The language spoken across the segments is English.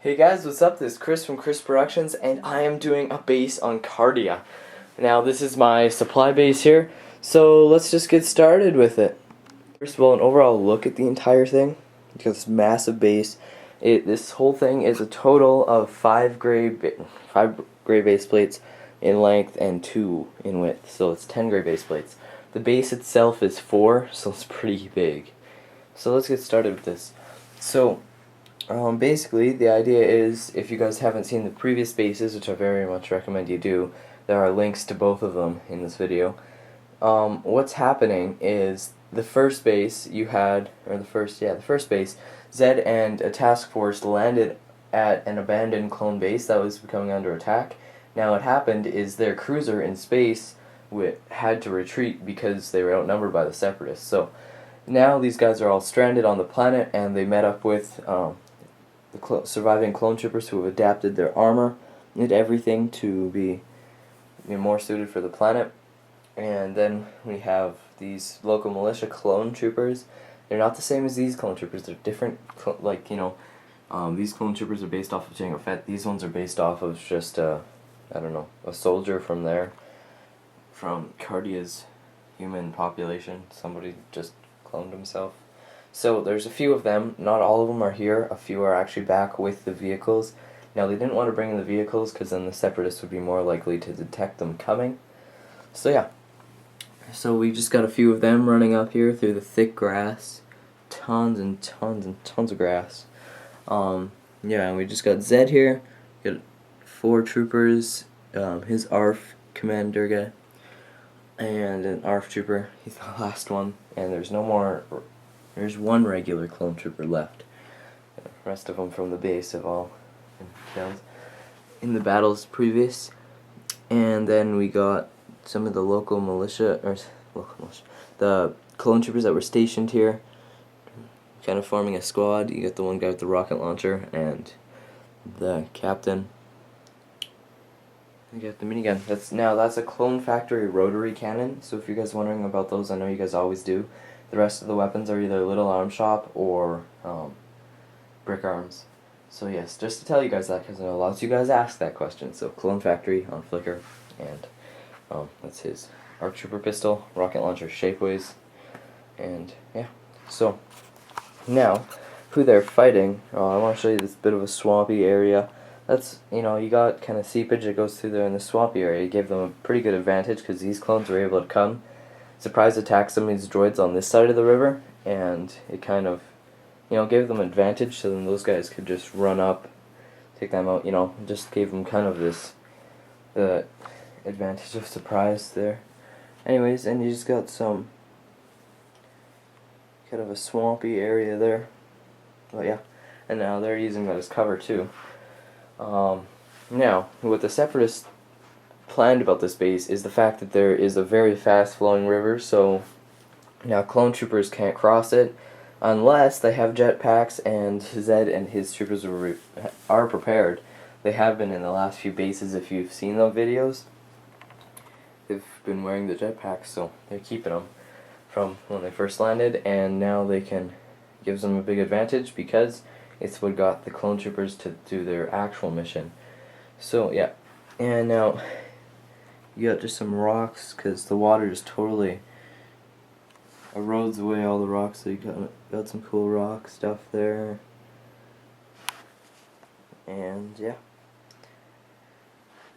Hey guys, what's up? This is Chris from Krisproductions, and I am doing a base on Cardia. Now, this is my supply base here, so let's just get started with it. First of all, an overall look at the entire thing. You got this massive base. This whole thing is a total of five gray base plates in length and 2 in width, so it's 10 gray base plates. The base itself is 4, so it's pretty big. So let's get started with this. Basically, the idea is, if you guys haven't seen the previous bases, which I very much recommend you do, there are links to both of them in this video. What's happening is, the first base you had, the first base, Zed and a task force landed at an abandoned clone base that was becoming under attack. Now what happened is their cruiser in space had to retreat because they were outnumbered by the Separatists. So now these guys are all stranded on the planet, and they met up with the surviving clone troopers who have adapted their armor and everything to be more suited for the planet. And then we have these local militia clone troopers. They're not the same as these clone troopers. They're different. These clone troopers are based off of Jango Fett. These ones are based off of just I don't know, a soldier from Cardia's human population. Somebody just cloned himself. So there's a few of them. Not all of them are here. A few are actually back with the vehicles. Now, they didn't want to bring in the vehicles because then the Separatists would be more likely to detect them coming. So yeah. So we just got a few of them running up here through the thick grass. Tons and tons and tons of grass. Yeah, and we just got Zed here. Got 4 troopers. His ARF commander guy. And an ARF trooper. He's the last one. And there's no more... There's 1 regular clone trooper left. The rest of them from the base have all been killed in the battles previous. And then we got some of the local militia, the clone troopers that were stationed here, kind of forming a squad. You got the one guy with the rocket launcher and the captain. You got the minigun. That's a Clone Factory rotary cannon. So if you guys are wondering about those, I know you guys always do. The rest of the weapons are either Little Arm Shop or Brick Arms. So yes, just to tell you guys that, because I know lots of you guys ask that question. So Clone Factory on Flickr, and that's his ARC Trooper pistol, rocket launcher Shapeways, and yeah. So now, who they're fighting, I want to show you this bit of a swampy area. That's, you got kind of seepage that goes through there in the swampy area. It gave them a pretty good advantage because these clones were able to come surprise attack some of these droids on this side of the river, and it kind of, gave them advantage, so then those guys could just run up, take them out, just gave them kind of this advantage of surprise there. Anyways, and you just got some kind of a swampy area there. But yeah, and now they're using that as cover too. Now, what the Separatists planned about this base is the fact that there is a very fast flowing river, so now clone troopers can't cross it unless they have jetpacks, and Zed and his troopers are prepared. They have been in the last few bases. If you've seen those videos, they've been wearing the jetpacks, so they're keeping them from when they first landed, and now gives them a big advantage because it's what got the clone troopers to do their actual mission. So yeah, and now you got just some rocks, because the water just totally erodes away all the rocks, so you got some cool rock stuff there. And yeah.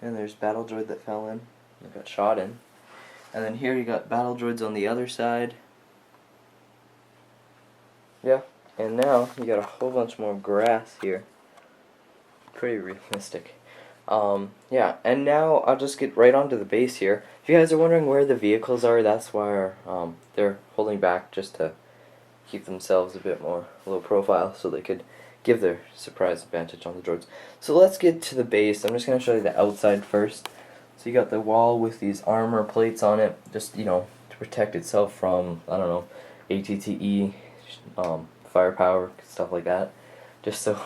And there's battle droid that fell in, that got shot in. And then here you got battle droids on the other side. Yeah, and now you got a whole bunch more grass here. Pretty realistic. Yeah, and now I'll just get right onto the base here. If you guys are wondering where the vehicles are, that's why they're holding back, just to keep themselves a bit more low profile, so they could give their surprise advantage on the droids. So let's get to the base. I'm just going to show you the outside first. So you got the wall with these armor plates on it, just, to protect itself from, I don't know, ATTE, firepower, stuff like that. Just so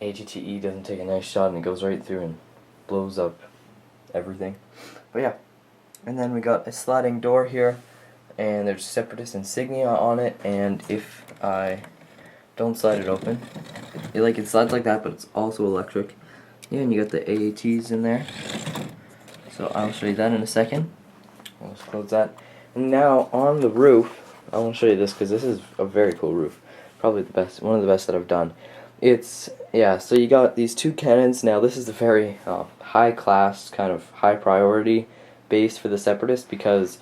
ATTE doesn't take a nice shot and it goes right through and blows up everything. But yeah, and then we got a sliding door here, and there's Separatist insignia on it, and if I Don't slide it open. It slides like that, but it's also electric. Yeah, and you got the AATs in there. So I'll show you that in a second. I'll just close that. And now on the roof, I want to show you this because this is a very cool roof. Probably the best, one of the best that I've done. So you got these two cannons. Now this is a very high class, kind of high priority base for the Separatists, because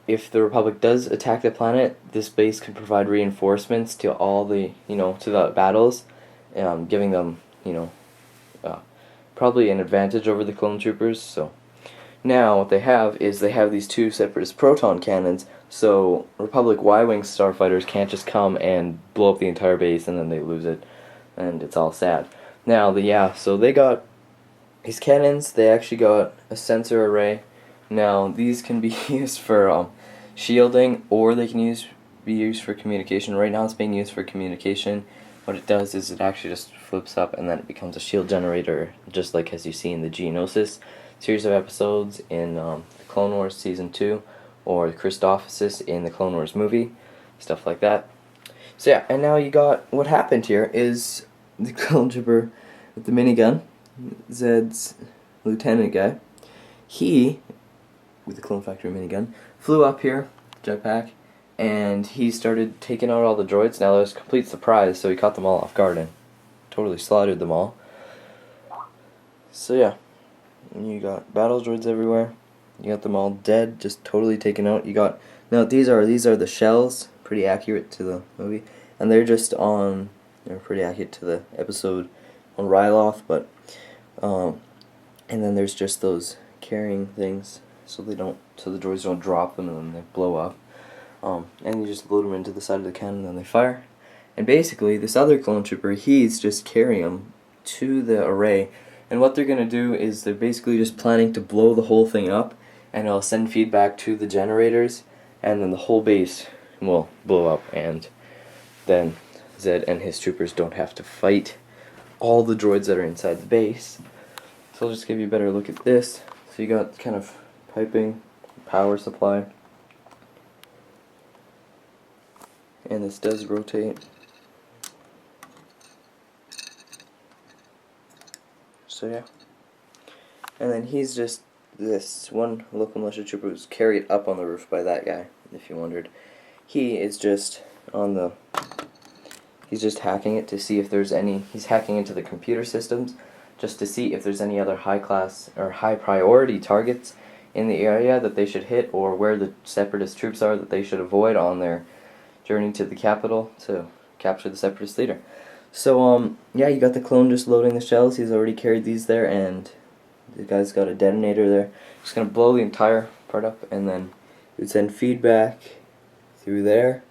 if the Republic does attack the planet, this base can provide reinforcements to all the, to the battles, giving them, probably an advantage over the clone troopers. So now what they have is they have these two Separatist proton cannons, so Republic Y-Wing starfighters can't just come and blow up the entire base and then they lose it, and it's all sad. Now, so they got these cannons. They actually got a sensor array. Now, these can be used for shielding, or they can be used for communication. Right now it's being used for communication. What it does is it actually just flips up and then it becomes a shield generator, just like as you see in the Geonosis series of episodes in the Clone Wars Season 2, or the Krisproductions in the Clone Wars movie, stuff like that. So yeah, and now you got, what happened here is the clone trooper with the minigun, Zed's lieutenant guy, he, with the Clone Factory minigun, flew up here, jetpack, and he started taking out all the droids. Now there was a complete surprise, so he caught them all off guard and totally slaughtered them all. So yeah, and you got battle droids everywhere. You got them all dead, just totally taken out. You got, now these are the shells, pretty accurate to the movie, and they're pretty accurate to the episode on Ryloth, but and then there's just those carrying things, so the droids don't drop them and then they blow up. And you just load them into the side of the cannon and then they fire. And basically, this other clone trooper, he's just carrying them to the array. And what they're going to do is they're basically just planning to blow the whole thing up, and it'll send feedback to the generators, and then the whole base will blow up, and then Zed and his troopers don't have to fight all the droids that are inside the base. So I'll just give you a better look at this. So you got kind of piping, power supply, and this does rotate. So yeah, and then he's just this one local militia trooper who's carried up on the roof by that guy, if you wondered. He is just he's just hacking it to see if there's any, he's hacking into the computer systems just to see if there's any other high class or high priority targets in the area that they should hit, or where the Separatist troops are that they should avoid on their journey to the capital to capture the Separatist leader. So yeah, you got the clone just loading the shells. He's already carried these there, and the guy's got a detonator there. Just gonna blow the entire part up, and then it would send feedback through there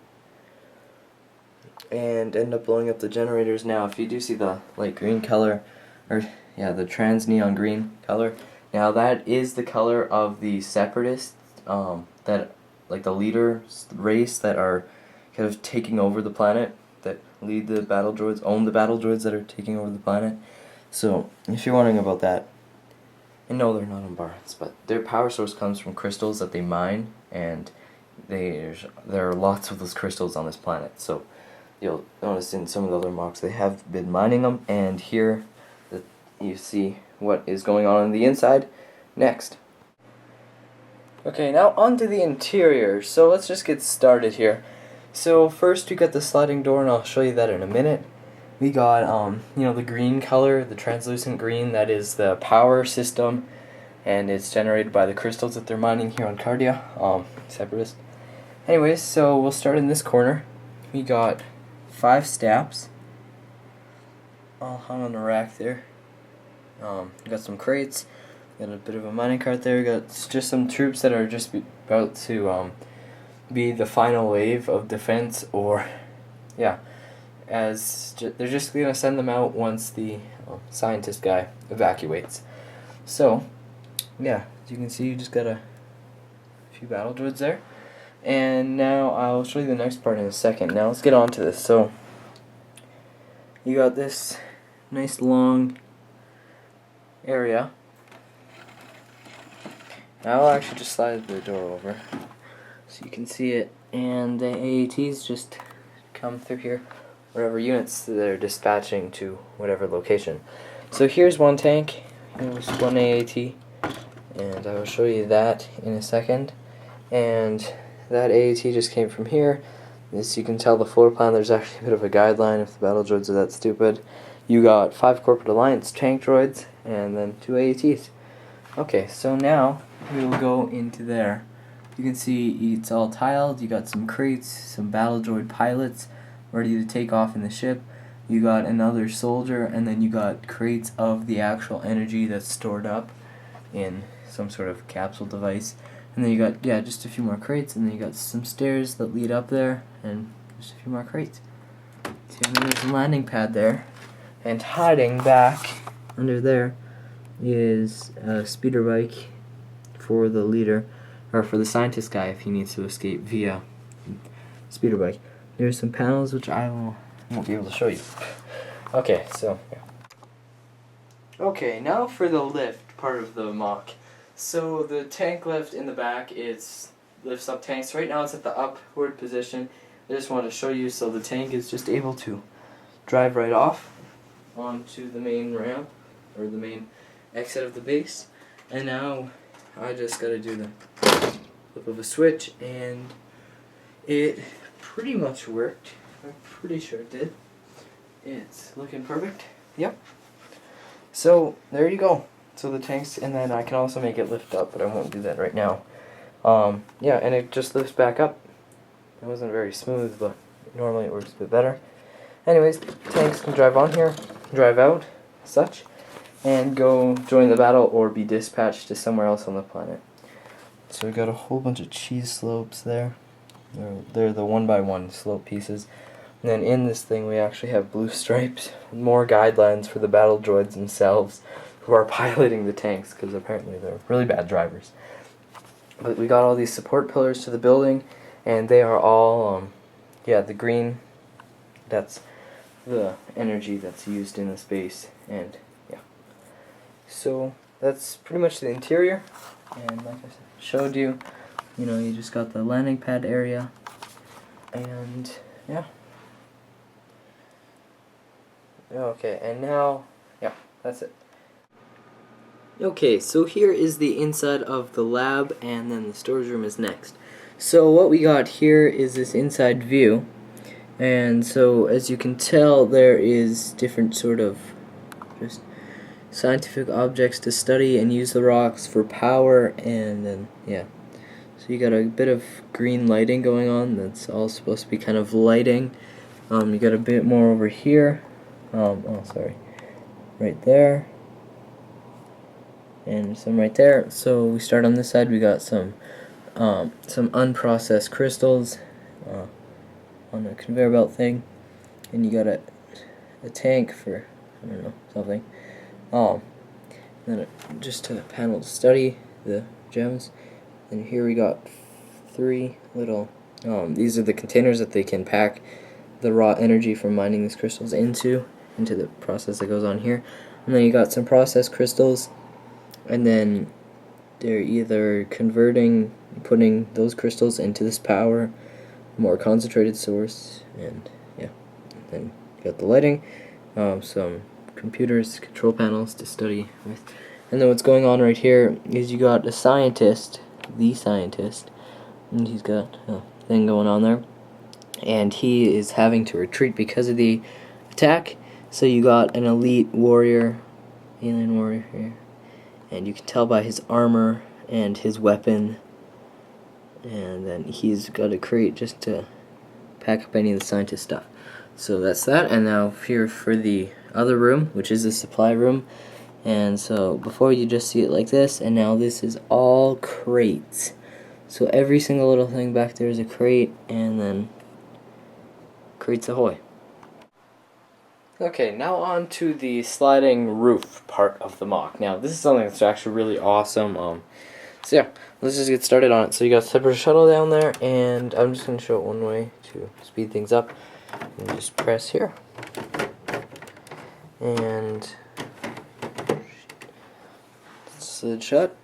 and end up blowing up the generators. Now, if you do see the light green color, or yeah, the trans neon green color, now that is the color of the Separatists, that, like, the leader race that are kind of taking over the planet, that lead the battle droids, own the battle droids that are taking over the planet. So if you're wondering about that, and no, they're not Umbarans, but their power source comes from crystals that they mine, and there are lots of those crystals on this planet. So you'll notice in some of the other mocks they have been mining them, and here you see what is going on the inside next. Okay, now on to the interior. So let's just get started here. So first we got the sliding door, and I'll show you that in a minute. We got the green color, the translucent green, that is the power system, and it's generated by the crystals that they're mining here on Cardia, Separatist. Anyways, so we'll start in this corner. We got 5 steps all hung on the rack there. Got some crates, got a bit of a mining cart there, got just some troops that are just about to be the final wave of defense, or yeah, they're just gonna send them out once the scientist guy evacuates. So yeah, as you can see, you just got a few battle droids there, and now I'll show you the next part in a second. Now let's get on to this. So you got this nice long area. Now I'll actually just slide the door over so you can see it, and the AATs just come through here whatever units they're dispatching to whatever location. So here's one tank, here's one AAT, and I will show you that in a second. And that AAT just came from here. As you can tell, the floor plan, there's actually a bit of a guideline if the battle droids are that stupid. You got 5 Corporate Alliance tank droids, and then 2 AATs. Okay, so now we will go into there. You can see it's all tiled. You got some crates, some battle droid pilots ready to take off in the ship. You got another soldier, and then you got crates of the actual energy that's stored up in some sort of capsule device. And then you got, just a few more crates, and then you got some stairs that lead up there, and just a few more crates. See, and then there's a landing pad there, and hiding back under there is a speeder bike for the leader, or for the scientist guy if he needs to escape via speeder bike. There's some panels which I won't be able to show you. Okay, so yeah. Okay, now for the lift part of the mock. So the tank lift in the back, lifts up tanks. Right now it's at the upward position. I just wanted to show you, so the tank is just able to drive right off onto the main ramp, or the main exit of the base. And now I just gotta do the flip of a switch, and it pretty much worked. I'm pretty sure it did. It's looking perfect. Yep. So there you go. So the tanks, and then I can also make it lift up, but I won't do that right now. Yeah, and it just lifts back up. It wasn't very smooth, but normally it works a bit better. Anyways, tanks can drive on here, drive out, such, and go join the battle or be dispatched to somewhere else on the planet. So we got a whole bunch of cheese slopes there. They're the 1x1 slope pieces. And then in this thing we actually have blue stripes, more guidelines for the battle droids themselves who are piloting the tanks, because apparently they're really bad drivers. But we got all these support pillars to the building, and they are all, the green, that's the energy that's used in the space, and yeah. So that's pretty much the interior, and like I showed you, you just got the landing pad area, and yeah. Okay, and now, that's it. Okay, so here is the inside of the lab, and then the storage room is next. So what we got here is this inside view, and so as you can tell, there is different sort of just scientific objects to study and use the rocks for power, and then so you got a bit of green lighting going on. That's all supposed to be kind of lighting. You got a bit more over here. Right there. And some right there. So we start on this side. We got some unprocessed crystals on a conveyor belt thing, and you got a tank for, I don't know, something. Then just a panel to study the gems. And here we got 3 little. These are the containers that they can pack the raw energy from mining these crystals into the process that goes on here. And then you got some processed crystals. And then they're either putting those crystals into this power, more concentrated source, and then you got the lighting, some computers, control panels to study with. And then what's going on right here is you got the scientist, and he's got a thing going on there, and he is having to retreat because of the attack. So you got an elite warrior, alien warrior here. And you can tell by his armor and his weapon. And then he's got a crate just to pack up any of the scientist stuff. So that's that. And now here for the other room, which is the supply room. And so before you just see it like this, and now this is all crates. So every single little thing back there is a crate, and then crates ahoy. Okay, now on to the sliding roof part of the mock. Now, this is something that's actually really awesome. So yeah, let's just get started on it. So you got Separatist shuttle down there, and I'm just going to show it one way to speed things up. And just press here. And slid shut.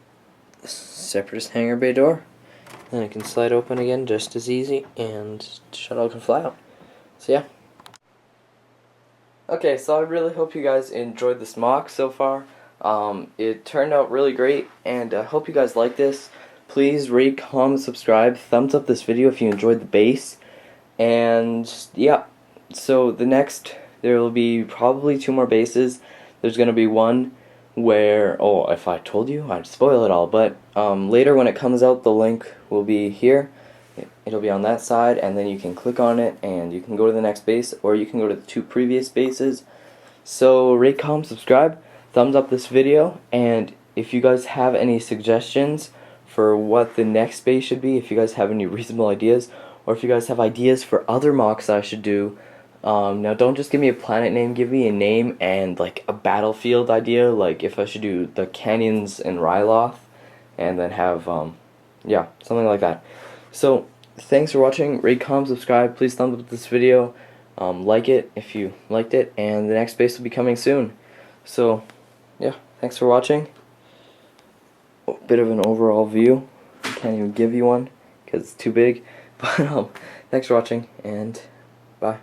Separatist hangar bay door. Then it can slide open again just as easy, and shuttle can fly out. So yeah. Okay, so I really hope you guys enjoyed this mock so far. It turned out really great, and I hope you guys like this. Please rate, comment, subscribe, thumbs up this video if you enjoyed the bass. And yeah, so there will be probably 2 more bases. There's gonna be one where, oh, if I told you, I'd spoil it all. But later when it comes out, the link will be here. It'll be on that side, and then you can click on it, and you can go to the next base, or you can go to the 2 previous bases. So rate, comment, subscribe, thumbs up this video, and if you guys have any suggestions for what the next base should be, if you guys have any reasonable ideas, or if you guys have ideas for other mocks I should do, now don't just give me a planet name, give me a name and like a battlefield idea, like if I should do the canyons in Ryloth, and then have, yeah, something like that. So, thanks for watching, rate, comment, subscribe, please thumbs up this video, like it if you liked it, and the next base will be coming soon. So, yeah, thanks for watching. A bit of an overall view, I can't even give you one because it's too big, but thanks for watching, and bye.